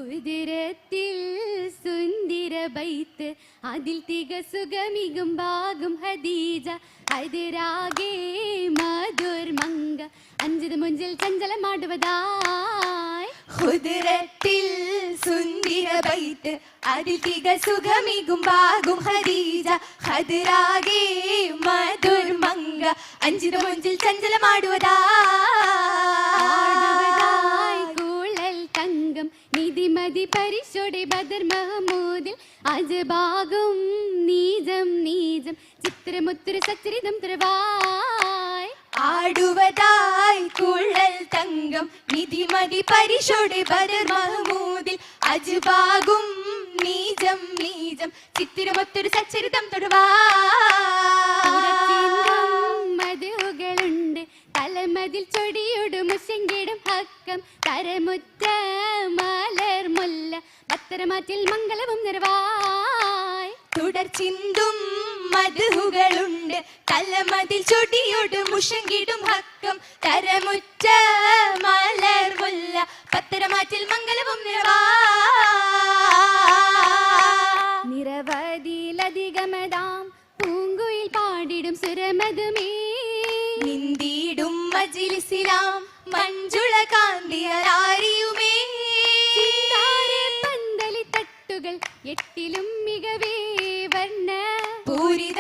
കുതിരത്തിൽ സുന്ദര ബൈത്ത് അതിൽ തിക സുഖമികും ഭാഗം ഹദീജ അതിരാകെ മധുർ മംഗ അഞ്ചത് മുഞ്ചിൽ ചഞ്ചലമാടുവതായി കുതിരത്തിൽ സുന്ദര ബൈത്ത് അതിൽ തിക സുഖമികും ഭാഗം ഹദീജ അതിരാകെ മധുർ മംഗ അഞ്ചത് മുഞ്ചിൽ ചഞ്ചലമാടുവതായി കൂളൽ തങ്കം നിധിമതി പരിശോടെ ബദർ മഹമൂദിൽ അജബാകും നീജം നീജം ചിത്രമുത്തുര സച്ചരിതം തുറവായി ആടുവതായി കുഴൽ തങ്കം നിധിമതി പരിശോടെ ബദർ മഹമൂദിൽ അജബാകും നീജം നീജം ചിത്രമുത്തുര സച്ചരിതം തുറവായി മധുകളുണ്ട് തലമതിൽ ചൊടിയോട് മുശങ്കിടും ഹക്കം തരമുറ്റ മലർ മുല്ല പത്തരമാറ്റിൽ മംഗളവും നിറവായി തുടർച്ചിന്തും മധുകളുണ്ട് തലമതിൽ ചൊടിയോട് മുശങ്കിടും ഹക്കം തരമുറ്റ മലർ മുല്ല പത്തരമാറ്റിൽ മംഗളവും നിറവായി നിരവധിയിലധികമതാം പൂങ്കുയിൽ പാടിടും സുരമതുമേ നിന്ദിടും മജ്ലിസിലാം മഞ്ജുള കാന്തിയരാരിയുമേ പന്തലി തട്ടുകൾ എട്ടിലും മികവേ വർണ്ണ പൂരിത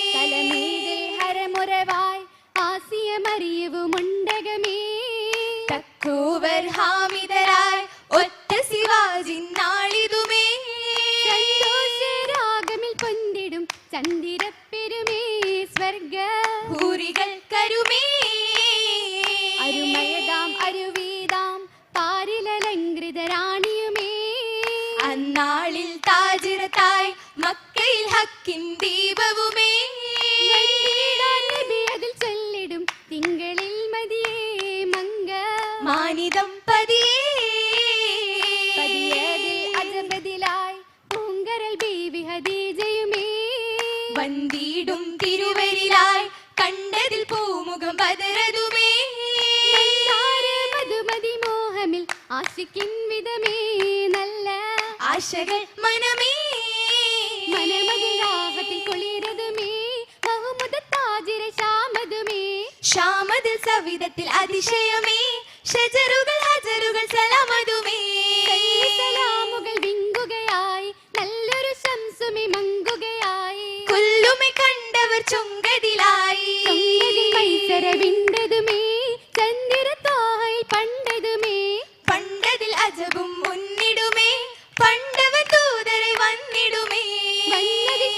തലമീതിൽ ഹരമുറവായി ആസിയമറിയവുമുണ്ടകമേ തക്കോവർ ഹാമിതരായി ഒറ്റ ശിവാജി നാളിതുമേ രാഗമിൽ പൊന്തിടും ചന്ദിരപ്പെരുമേ സ്വർഗ ഭൂരികൾ കരുമേ അരുമയതാം അരുവീതാം പാരിലലങ്കൃത റാണിയുമേ അന്നാളിൽ താജിറത്തായി മക്കയിൽ ഹക്കിൻ ദീപവുമേ അതിൽ ചൊല്ലിടും തിങ്കളിൽ മതിയേ മംഗ മാനിതം പതിയേ അജബദിലായി പൂങ്കരൽ ബീവി ഹദീജയുമേ വന്ദിടും തിരുവരിലായി കണ്ടതിൽ പൂമുഖം ബദറതുമേ മധുമതി മോഹമിൽ ആശിക്കിൻ വിധമേ നല്ല ആശകൾ മനമേ മനമതിൽ കുളിരതുമേ ബഹുമുദ താജിര ശ്യാമതുമേ ശ്യാമതിൽ സവിധത്തിൽ അതിശയമേ ഷജറുകൾ ഹജറുകൾ സലാമതുമേ സലാമുകൾ വിങ്കുകയായി നല്ലൊരു ശംസുമി മങ്കുകയായി കൊല്ലുമെ കണ്ടവർ ചുങ്കതിലായി മൈസര വിണ്ടതുമേ ചന്ദ്ര തോഹയിൽ പണ്ടതുമേ പണ്ടതിൽ അജബും മുന്നിടുമേ പണ്ടവ ദൂതരെ വന്നിടുമേ വന്നതിൽ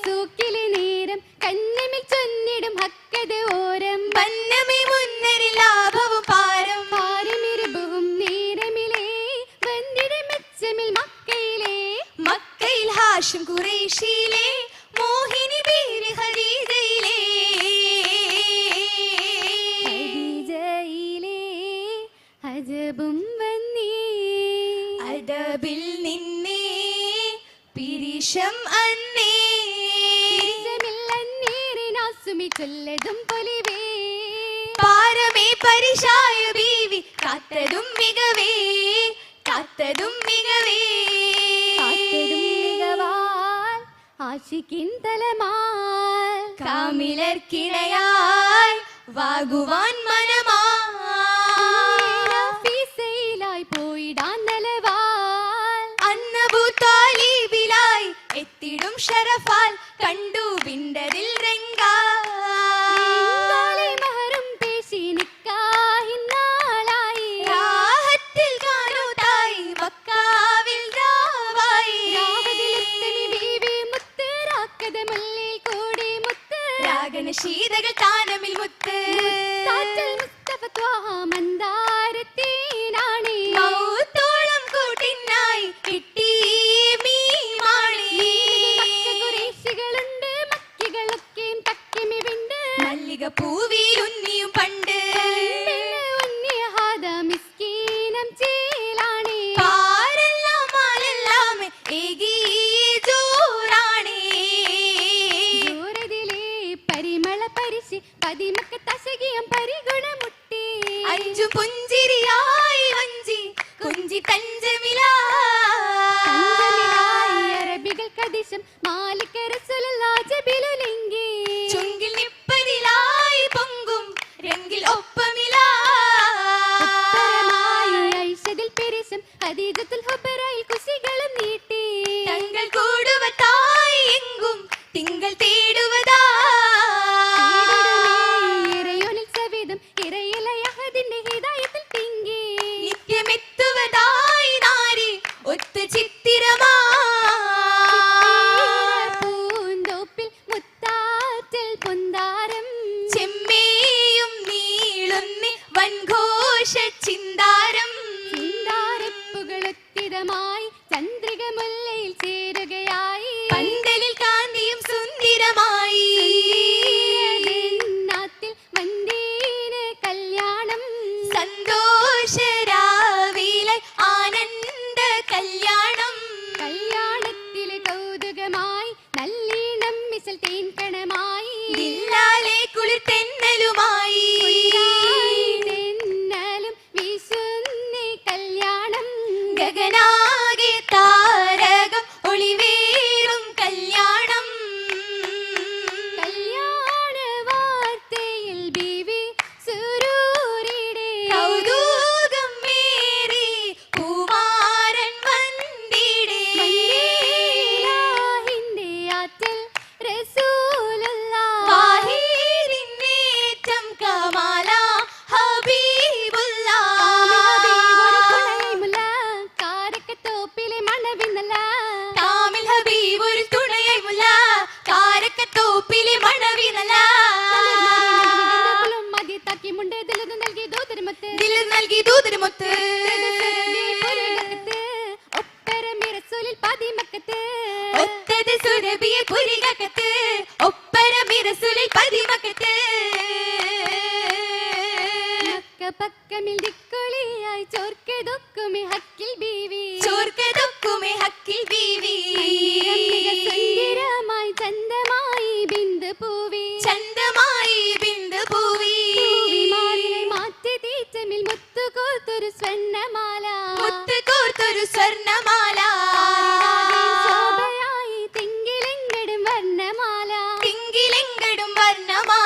സൂക്കിലെ നേരം കന്നമിൽ ചൊന്നിടും ഹക്കത് ഓരം വന്നമേ മുന്നരിൽ ലാഭവും പാരം പാരമിരുഭവും നേരമിലേ വന്നിട മെച്ചമിൽ മക്കയിലെ മക്കയിൽ ഹാഷിം ഖുറൈശിയിലെ മോഹിനി ബീവി ഖദീജയിലെ ഖദീജയിലെ അജബും വന്നേ അദബിൽ നിന്നേ പിരിശം അന്നേ ിനാസുമി ചൊല്ലതും പൊലിവേ പാരമേ പരിശായ ബീവി കാത്തതും മികവേ കാത്തതും മികവേ കാത്തതും മികവാൽ ആശിക്കിൻ തലമാൽ കാമിലർക്കിണയായി വാകുവാൻ ഫീസയിലായി പോയിടാൻ നിലവാൽ അന്നബു താലിബിലായി എത്തിടും ഷറഫാൽ കണ്ടു വിണ്ടതിൽ മഹറും പേശി നിക്കാഹിന്നാളായി രാഹത്തിൽ കാണുതായി മക്കാവിൽ രാവായി ബീവി മുത്ത് രാക്കത മല്ലിൽ കൂടി മുത്ത് രാഗന ശീതകൾ താനമിൽ മുത്ത് മുസ്തഫ ത്വാഹ മന്ദാരത്തീനാണി മൗത്തോളം കൂട്ടിനായി കിട്ടി മീമാണി കുറേശികളുണ്ട് മക്കികളൊക്കെയും തക്കിമി വിണ്ട് മല്ലിക പൂവിൽ ഉന്നിയും പണ്ട് ഉന്നിയ ഹാദ മിസ്കീനം ചീലാണി പാരെല്ലാം മാലെല്ലാം ഏകി ജോറാണി ദൂരതിലെ പരിമള പരിശി പതിമക്ക തശകിയം പരിഗുണമുട്ടി അഞ്ചു പുഞ്ചിരിയായി വഞ്ചി തെന്നൽ തേൻ കണമായി ദില്ലാലെ കുളിർ തെന്നലുമായി തെന്നലും വീശുന്നേ കല്യാണം ഗഗനാകെ താരകം ഒളിവേറും കല്യാണം കല്യാണ വാർത്തയിൽ ബീവി സുരൂരിയുടെ കൗതുകം മേറി പൂമാരൻ വന്നിടെ മന്ദിരാഹിന്റെ ആറ്റൽ റസൂലുള്ളാഹ് വാഹിരിന്നേറ്റം കമാല ഹബീബുല്ലാ കാരക്കത്തോപ്പിലെ മണവിന്നല കാമിൽ ഹബീബ് ഒരു തുണയായി മുല്ല കാരക്കത്തോപ്പിലെ മണവിനല മതിയത്താക്കി മുണ്ട് ദിലത് നൽകി ദൂതരുമത്ത് ദിൽ നൽകി ദൂതരുമൊത്ത് ഒപ്പരമിറസൂലിൽ പതിമക്കത്ത് ഒത്തത് സുരഭിയെ പുരികത്ത് ഒപ്പരമിറസുലിൽ പതിമക്കത്ത് പക്കമിൽ ദിക്കൊളിയായി ചോർക്കെതൊക്കുമി ഹക്കിൽ ബീവി ചോർക്കതൊക്കുമേ ഹക്കിൽ ബീവി സുന്ദരമായി ചന്തമായി ബിന്ദു പൂവി ചന്തമായി ബിന്ദു പൂവി പൂവിമാറിനെ മാറ്റി തീച്ചമിൽ മുത്തുകോർത്തൊരു സ്വർണ്ണമാല മുത്ത് കോർത്തൊരു സ്വർണമാല ശോഭയായി തിങ്കിലെങ്കടും വർണ്ണമാല തിങ്കിലെങ്കടും വർണ്ണമാല